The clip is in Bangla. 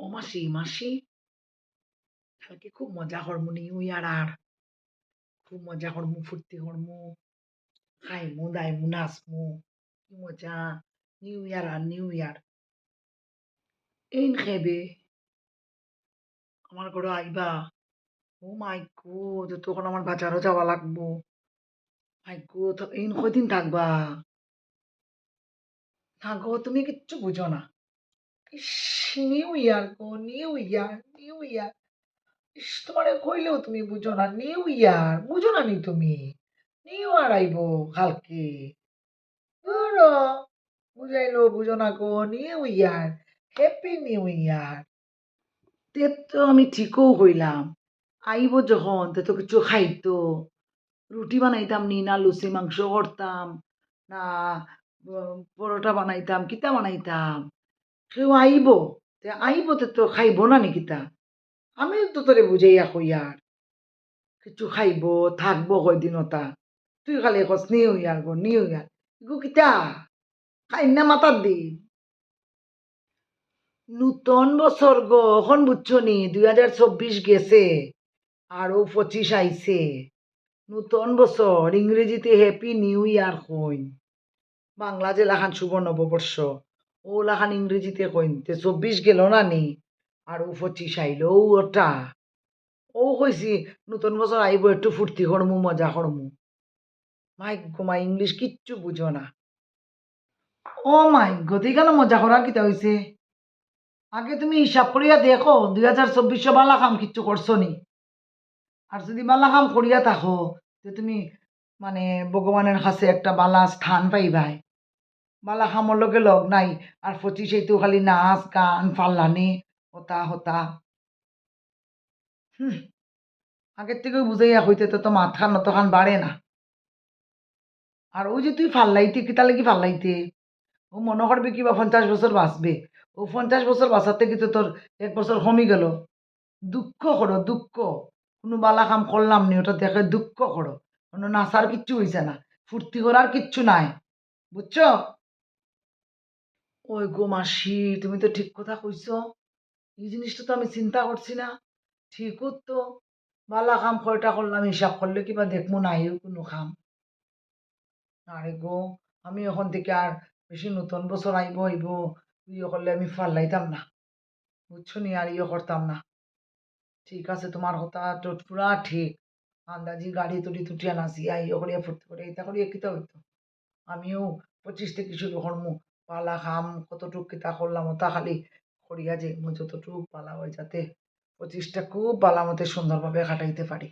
ও মাসি মাসি, কালকে খুব মজা করমু নিউ ইয়ার আর খুব মজা করমু, ফুর্তি করমু, খাইমু দাইমু, নাচমু। কি মজা! নিউ ইয়ার আর নিউ ইয়ার। এইন খেবে আমার ঘরে আইবা। ও মাই গড, তখন আমার বাজারও যাওয়া লাগবো। মাই গড, এইন কয়দিন থাকবা? না গো, তুমি কিচ্ছু বুঝো না। ইস, নিউ ইয়ার গো, নিউ ইয়ার, নিউ ইয়ার। ইস, তোমারে কইলেও তুমি বুঝো না। নিউ ইয়ার বুঝো না নি তুমি? নিউ ইয়ার আইবো কালকে। ধুরো, বুঝাইলো বুঝো না গো। New year, happy new year. তে তো আমি ঠিকও হইলাম, আইব যখন তে তো কিছু খাইতো। রুটি বানাইতাম নি, না লুচি মাংস করতাম, না পরোটা বানাইতাম, কিতা বানাইতাম। কেউ আইব, তে আইব তে তো খাইব না নি কিতা। আমি তো তোরে বুঝাইয়া কই আর কিছু খাইব, থাকবো কয়দিন ওটা। তুই খালি কস নিউ ইয়ার গো, নিউ ইয়ার গো কিতা। খাই না মাতার দিন। নূতন বছর গো, এখন বুঝছো নি? 2024 গেছে, আরো 25 আইছে। নূতন বছর ইংরেজিতে হ্যাপি নিউ ইয়ার কইন। বাংলা যে লাখান শুভ নববর্ষ, ও লাখান ইংরেজিতে কইন। তে 24 গেল না নি, আরো 25 আইলো ওটা। ও কইছি নূতন বছর আইব, একটু ফুর্তি করমু, মজা করমু। মাই গো মাই, ইংলিশ কিচ্ছু বুঝো না। ও মাই গো, তুই কেন মজা করার কিতা হইছে? আগে তুমি হিসাব করিয়া দেখো 2024 বালা কাম কিচ্ছু করছো নি। আর যদি বালা কাম করিয়া থাকো, যে তুমি মানে ভগবানের কাছে একটা বালা স্থান পাইবাই। বালা কামর লগে লগ নাই, আর 25 তো খালি নাচ গান ফাল্লানি হতা হতা। হুম, আগের থেকে বুঝাইয়া হইতে তো মাথার নতখান বাড়ে না। আর ওই যে তুই ফাল্লাইতে, কিতা লাগি ফাল্লাইতে? ও মনে করবে কিবা 50 বছর বাঁচবে। ও 50 বছর বাঁচাতে কিন্তু তোর 1 বছর কমই গেল। দুঃখ করো, দুঃখ। কোনো বালা কাম করলাম নি, ওটা দেখে দুঃখ করো। কোনো নাচার কিচ্ছু হইছে না, ফুর্তি করার কিচ্ছু নাই, বুঝছো? ওই গো মাসি, তুমি তো ঠিক কথা কইছো। এই জিনিসটা তো আমি চিন্তা করছি না। ঠিকও তো। বালা কাম কয়টা করলাম হিসাব করলে কিবা দেখবো নাইও কোনো কাম। আরে গো, আমি এখন থেকে আর বেশি নতুন বছর আইব আইব ইয়ে করলে আমি ফাল্লাইতাম না, বুঝছো নি? আর ইয়ে করতাম না। ঠিক আছে, তোমার কথা তো পুরা ঠিক। আন্দাজি গাড়ি তুড়ি তুটিয়া নাচিয়া ইয়ে করিয়া ফুর্তি করিয়া ইতা করিয়া কিতা হইতো। আমিও 25 থেকে শুরু করমু। পালা খাম, কতটুক কিতা করলাম ওটা খালি করিয়া যে যতটুক পালা হয়, যাতে 25টা খুব পালা মতে সুন্দরভাবে কাটাইতে পারি।